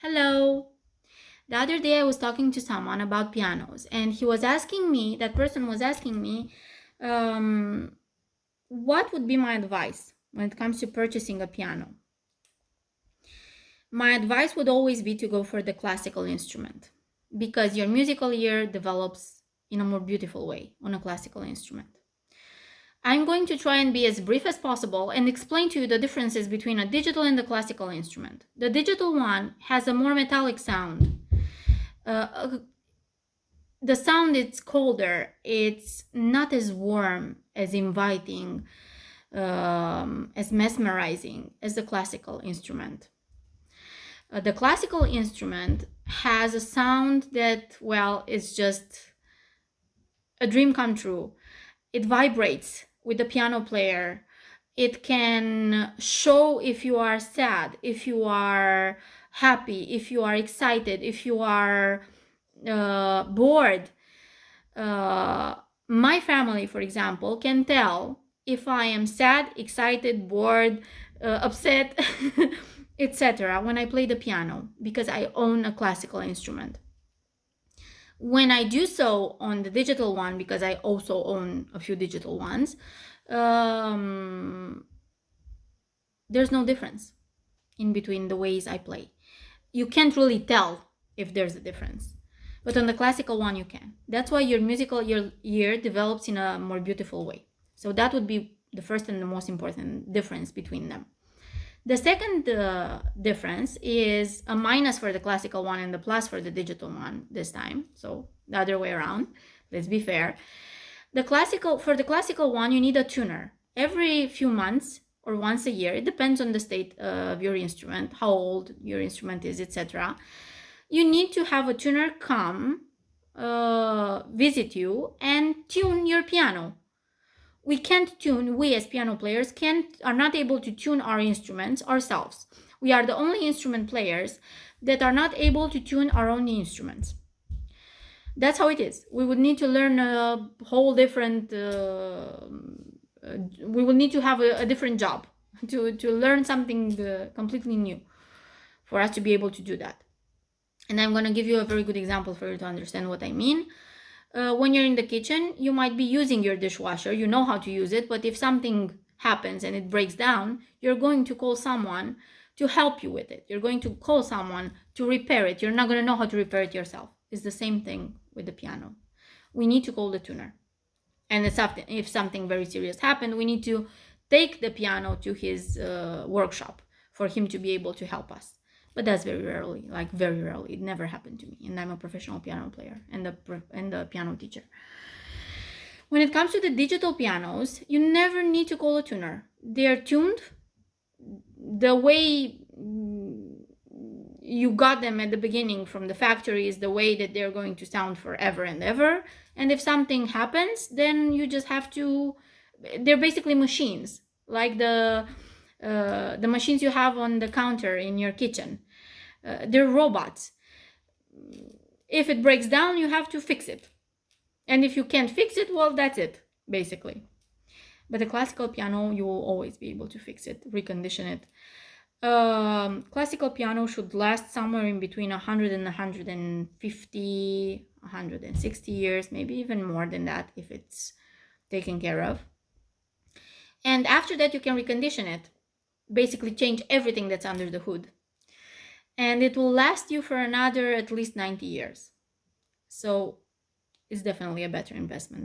Hello. The other day I was talking to someone about pianos, and that person was asking me, um, what would be my advice when it comes to purchasing a piano? My advice would always be to go for the classical instrument because your musical ear develops in a more beautiful way on a classical instrument. I'm going to try and be as brief as possible and explain to you the differences between a digital and a classical instrument. The digital one has a more metallic sound. Uh, the sound is colder, it's not as warm, as inviting, as mesmerizing as the classical instrument. The classical instrument has a sound that, well, is just a dream come true. It vibrates with the piano player. It can show if you are sad, if you are happy, if you are excited, if you are bored. My family, for example, can tell if I am sad, excited, bored, upset, etc. when I play the piano because I own a classical instrument. When I do so on the digital one, because I also own a few digital ones, um, there's no difference in between the ways I play. You can't really tell if there's a difference. But on the classical one, you can. That's why your musical ear develops in a more beautiful way. So that would be the first and the most important difference between them. The second difference is a minus for the classical one and the plus for the digital one this time. So the other way around. Let's be fair. For the classical one, you need a tuner. Every few months or once a year, it depends on the state of your instrument, how old your instrument is, etc. You need to have a tuner come visit you and tune your piano. We as piano players are not able to tune our instruments ourselves. We are the only instrument players that are not able to tune our own instruments. That's how it is. We would need to learn a whole different we will need to have a different job to learn something completely new for us to be able to do that. And I'm going to give you a very good example for you to understand what I mean. When you're in the kitchen, you might be using your dishwasher, you know how to use it, but if something happens and it breaks down, you're going to call someone to help you with it. You're going to call someone to repair it. You're not going to know how to repair it yourself. It's the same thing with the piano. We need to call the tuner. And if something very serious happened, we need to take the piano to his workshop for him to be able to help us. But that's very rarely, like very rarely. It never happened to me, and I'm a professional piano player and a piano teacher. When it comes to the digital pianos, you never need to call a tuner. They're tuned the way you got them at the beginning from the factory is the way that they're going to sound forever and ever. And if something happens, then you just have to. They're basically machines, like the machines you have on the counter in your kitchen. They're robots. If it breaks down, you have to fix it. And if you can't fix it, well, that's it, basically. But the classical piano, you will always be able to fix it, recondition it. Classical piano should last somewhere in between 100 and 150, 160 years, maybe even more than that if it's taken care of. And after that, you can recondition it, basically change everything that's under the hood. And it will last you for another at least 90 years. So it's definitely a better investment.